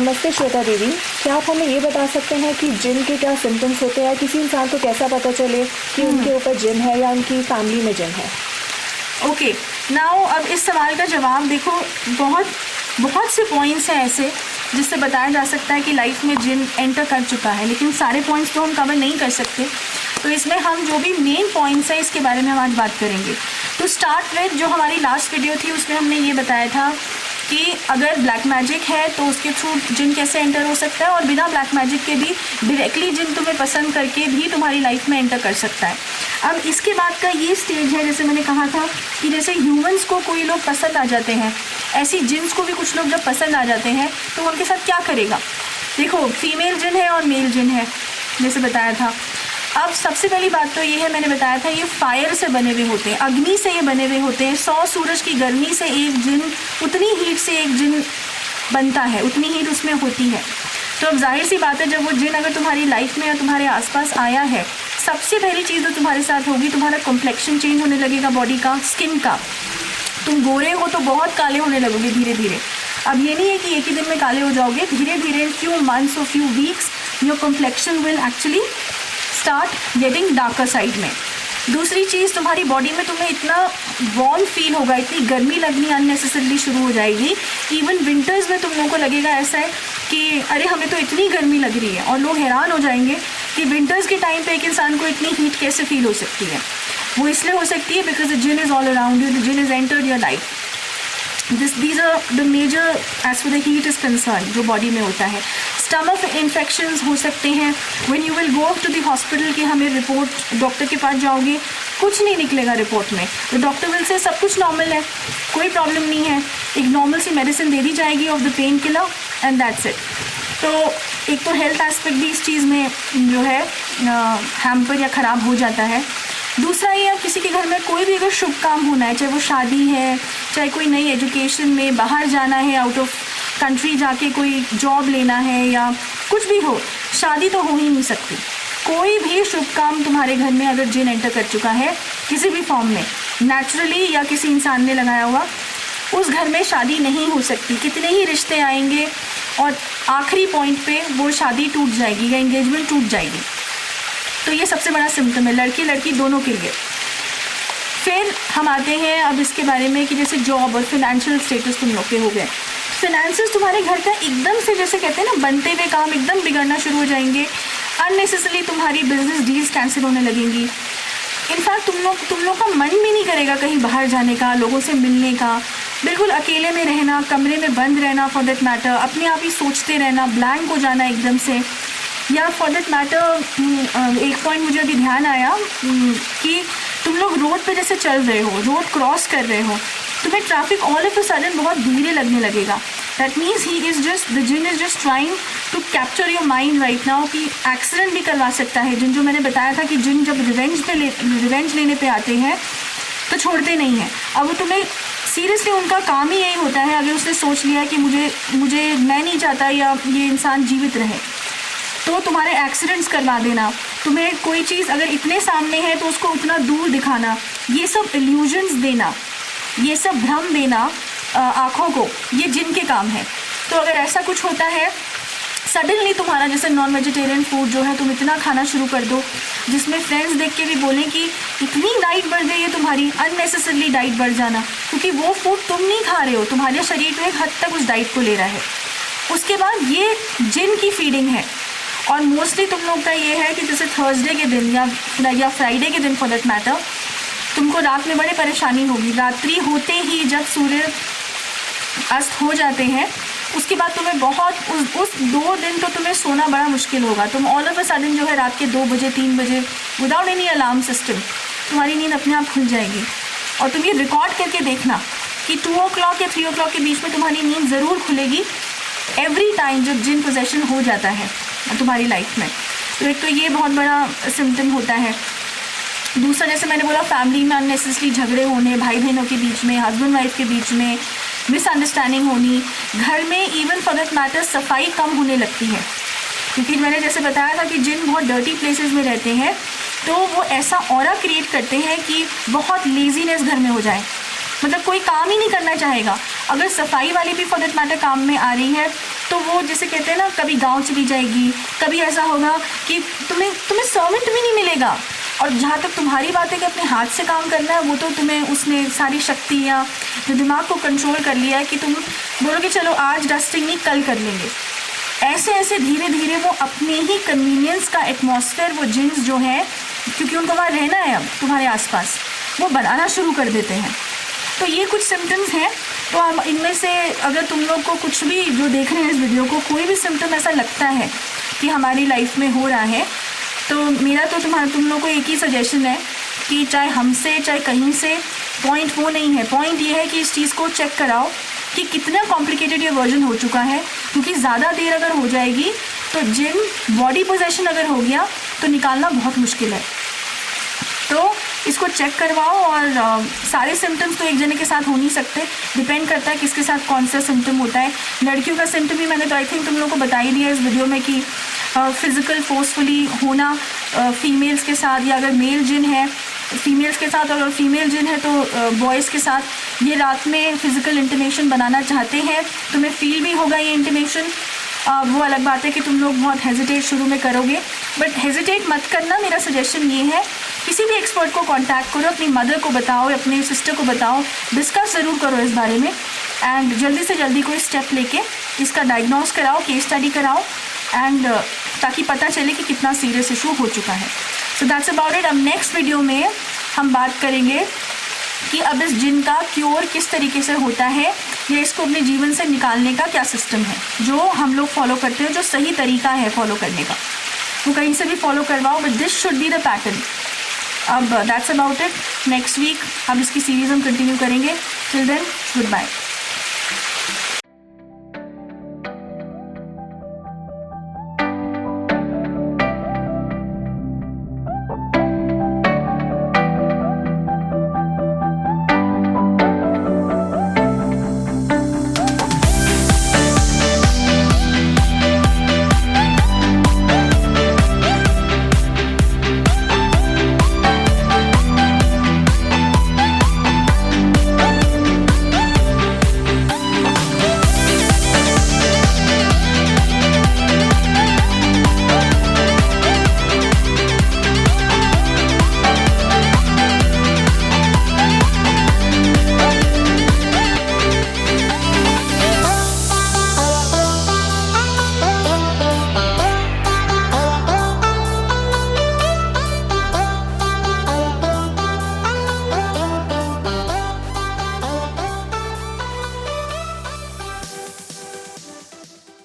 नमस्ते श्वेता दीदी, क्या आप हमें ये बता सकते हैं कि जिन के क्या सिम्टम्स होते हैं? किसी इंसान को कैसा पता चले कि उनके ऊपर जिन है या उनकी फैमिली में जिन है? ओके नाउ अब इस सवाल का जवाब देखो, बहुत से पॉइंट्स हैं ऐसे जिससे बताया जा सकता है कि लाइफ में जिन एंटर कर चुका है, लेकिन सारे पॉइंट्स तो हम कवर नहीं कर सकते। तो इसमें हम जो भी मेन पॉइंट्स हैं इसके बारे में हम आज बात करेंगे। तो स्टार्ट विद जो हमारी लास्ट वीडियो थी उसमें हमने ये बताया था कि अगर ब्लैक मैजिक है तो उसके थ्रू जिन कैसे एंटर हो सकता है, और बिना ब्लैक मैजिक के भी डायरेक्टली जिन तुम्हें पसंद करके भी तुम्हारी लाइफ में एंटर कर सकता है। अब इसके बाद का ये स्टेज है, जैसे मैंने कहा था कि जैसे ह्यूमंस को कोई लोग पसंद आ जाते हैं, ऐसी जिन्स को भी कुछ लोग जब पसंद आ जाते हैं तो उनके साथ क्या करेगा। देखो, फीमेल जिन है और मेल जिन है, जैसे बताया था। अब सबसे पहली बात तो ये है, मैंने बताया था ये फायर से बने हुए होते हैं, अग्नि से ये बने हुए होते हैं। 100 सूरज की गर्मी से एक जिन, उतनी हीट से एक जिन बनता है, उतनी हीट उसमें होती है। तो अब जाहिर सी बात है, जब वो जिन अगर तुम्हारी लाइफ में या तुम्हारे आसपास आया है, सबसे पहली चीज़ जो तुम्हारे साथ होगी, तुम्हारा कॉम्प्लेक्शन चेंज होने लगेगा बॉडी का, स्किन का। तुम गोरे हो तो बहुत काले होने लगोगे धीरे धीरे। अब ये नहीं है कि एक ही दिन में काले हो जाओगे, धीरे धीरे फ्यू मंथ्स और few weeks your complexion will actually start getting darker side में। दूसरी चीज़, तुम्हारी बॉडी में तुम्हें इतना वार्म फील होगा, इतनी गर्मी लगनी अननेसेसरली शुरू हो जाएगी। इवन विंटर्स में तुम लोगों को लगेगा ऐसा है कि अरे हमें तो इतनी गर्मी लग रही है, और लोग हैरान हो जाएंगे कि विंटर्स के टाइम पे एक इंसान को इतनी हीट कैसे फील हो सकती है। वो इसलिए हो सकती है because the jinn is all around you, the jinn is entered your life. these are the major as for the heat is concerned जो बॉडी में होता है। स्टमक इन्फेक्शंस हो सकते हैं। When you will go to the hospital कि हमें report, doctor के पास जाओगे, कुछ नहीं निकलेगा रिपोर्ट में। तो डॉक्टर विल से सब कुछ नॉर्मल है, कोई प्रॉब्लम नहीं है, एक नॉर्मल सी मेडिसिन दे दी जाएगी of the pain killer and that's it. तो एक तो हेल्थ एस्पेक्ट भी इस चीज़ में जो है हैम्पर या ख़राब हो जाता है। दूसरा ये, अब किसी के घर में कोई भी अगर शुभ काम होना है, चाहे वो शादी है, चाहे कोई नई एजुकेशन में बाहर जाना है, आउट ऑफ कंट्री जाके कोई जॉब लेना है, या कुछ भी हो, शादी तो हो ही नहीं सकती। कोई भी शुभ काम तुम्हारे घर में अगर जिन एंटर कर चुका है किसी भी फॉर्म में, नेचुरली या किसी इंसान ने लगाया हुआ, उस घर में शादी नहीं हो सकती। कितने ही रिश्ते आएंगे और आखिरी पॉइंट पे वो शादी टूट जाएगी या एंगेजमेंट टूट जाएगी। तो ये सबसे बड़ा सिम्टम है लड़के लड़की दोनों के लिए। फिर हम आते हैं अब इसके बारे में कि जैसे जॉब और फिनेंशियल स्टेटस तुम लोग के हो गए। फिनेंसेस तुम्हारे घर का एकदम से, जैसे कहते हैं ना, बनते हुए काम एकदम बिगड़ना शुरू हो जाएंगे। अननेसेसरली तुम्हारी बिजनेस डील्स कैंसिल होने लगेंगी। इनफैक्ट तुम लोग का मन भी नहीं करेगा कहीं बाहर जाने का, लोगों से मिलने का। बिल्कुल अकेले में रहना, कमरे में बंद रहना, फॉर दैट मैटर अपने आप ही सोचते रहना, ब्लैंक हो जाना एकदम से। या फॉर दैट मैटर एक पॉइंट मुझे अभी ध्यान आया कि तुम लोग रोड पे जैसे चल रहे हो, रोड क्रॉस कर रहे हो, तुम्हें traffic all of a sudden बहुत धीरे लगने लगेगा। That means the jinn is just trying to capture your mind right now, कि एक्सीडेंट भी करवा सकता है जिन। जो मैंने बताया था कि जिन जब रिवेंज लेने पे आते हैं तो छोड़ते नहीं हैं। अब वो तुम्हें सीरियसली, उनका काम ही यही होता है, अगर उसने सोच लिया कि मुझे मैं नहीं चाहता या ये इंसान जीवित रहे, तो तुम्हारे एक्सीडेंट्स करवा देना, तुम्हें कोई चीज़ अगर इतने सामने है तो उसको उतना दूर दिखाना, ये सब इल्यूजन्स देना, ये सब भ्रम देना आँखों को, ये जिन के काम है। तो अगर ऐसा कुछ होता है सडनली, तुम्हारा जैसे नॉन वेजिटेरियन फूड जो है तुम इतना खाना शुरू कर दो जिसमें फ्रेंड्स देख के भी बोलें कि इतनी डाइट बढ़ गई है तुम्हारी, अननेसेसरली डाइट बढ़ जाना, क्योंकि वो फूड तुम नहीं खा रहे हो, तुम्हारे शरीर तो एक हद तक उस डाइट को ले रहा है। उसके बाद ये जिन की फीडिंग है। और मोस्टली तुम लोग का ये है कि जैसे थर्सडे के दिन या फ्राइडे के दिन फॉर दैट मैटर, तुमको रात में बड़ी परेशानी होगी। रात्रि होते ही जब सूर्य अस्त हो जाते हैं, उसके बाद तुम्हें बहुत उस 2 दिन तो तुम्हें सोना बड़ा मुश्किल होगा। तुम ऑल ऑफ अ सडन जो है रात के 2 बजे 3 बजे विदाउट एनी अलार्म सिस्टम तुम्हारी नींद अपने आप खुल जाएगी। और तुम ये रिकॉर्ड करके देखना कि 2 o'clock या 3 o'clock के बीच में तुम्हारी नींद ज़रूर खुलेगी एवरी टाइम जब जिन पोजेशन हो जाता है तुम्हारी लाइफ में। तो एक तो ये बहुत बड़ा सिम्टम होता है। दूसरा, जैसे मैंने बोला, फैमिली में अननेसेसरी झगड़े होने, भाई बहनों के बीच में, हस्बैंड वाइफ के बीच में मिसअंडरस्टैंडिंग होनी, घर में इवन फॉर दैट मैटर सफाई कम होने लगती है। क्योंकि मैंने जैसे बताया था कि जिन बहुत डर्टी प्लेसेस में रहते हैं, तो वो ऐसा ऑरा क्रिएट करते हैं कि बहुत लेजीनेस घर में हो जाए, मतलब कोई काम ही नहीं करना चाहेगा। अगर सफाई वाली भी फॉर दैट मैटर काम में आ रही है तो वो जैसे कहते हैं ना, कभी गाँव चली जाएगी, कभी ऐसा होगा कि तुम्हें सर्वेंट भी नहीं मिलेगा। और जहाँ तक तुम्हारी बात है कि अपने हाथ से काम करना है, वो तो तुम्हें उसने सारी शक्ति या जो दिमाग को कंट्रोल कर लिया है कि तुम बोलोगे चलो आज डस्टिंग नहीं, कल कर लेंगे। ऐसे ऐसे धीरे धीरे वो अपने ही कन्वीनियंस का एटमॉस्फेयर, वो जिन्स जो है, क्योंकि उनको वहाँ रहना है अब तुम्हारे आसपास, वो बनाना शुरू कर देते हैं। तो ये कुछ सिम्टम्स हैं। तो हम इनमें से अगर तुम लोग को कुछ भी, जो देख रहे हैं इस वीडियो को, कोई भी सिम्टम ऐसा लगता है कि हमारी लाइफ में हो रहा है, तो मेरा तो तुम लोग को एक ही सजेशन है कि चाहे हमसे चाहे कहीं से, पॉइंट वो नहीं है, पॉइंट ये है कि इस चीज़ को चेक कराओ कि कितना कॉम्प्लिकेटेड ये वर्जन हो चुका है। क्योंकि ज़्यादा देर अगर हो जाएगी तो जिन बॉडी पोजेशन अगर हो गया तो निकालना बहुत मुश्किल है। तो इसको चेक करवाओ। और सारे सिम्टम्स तो एक जने के साथ हो नहीं सकते, डिपेंड करता है किसके साथ कौन सा सिम्टम होता है। लड़कियों का सिम्टम भी मैंने तो आई थिंक तुम लोगों को बता ही दिया इस वीडियो में कि फिज़िकल फोर्सफुली होना फीमेल्स के साथ, या अगर मेल जिन है फीमेल्स के साथ और फीमेल जिन है तो बॉयज़ के साथ, ये रात में फ़िज़िकल इंटीमेशन बनाना चाहते हैं, तुम्हें फील भी होगा ये इंटीमेशन। वो अलग बात है कि तुम लोग बहुत हेजिटेट शुरू में करोगे, बट हेजिटेट मत करना। मेरा सजेशन ये है, किसी भी एक्सपर्ट को कांटेक्ट करो, अपनी मदर को बताओ, अपने सिस्टर को बताओ, डिस्कस ज़रूर करो इस बारे में, एंड जल्दी से जल्दी कोई स्टेप लेके इसका डायग्नोस कराओ, केस स्टडी कराओ, एंड ताकि पता चले कि कितना सीरियस इशू हो चुका है। So that's about it. अब नेक्स्ट वीडियो में हम बात करेंगे कि अब इस जिन का क्योर किस तरीके से होता है, या इसको अपने जीवन से निकालने का क्या सिस्टम है जो हम लोग फॉलो करते हैं, जो सही तरीका है फॉलो करने का, वो कहीं से भी फॉलो करवाओ, but this should be the pattern. अब that's about it. Next week अब इसकी सीरीज़ हम कंटिन्यू करेंगे। Till then, good bye.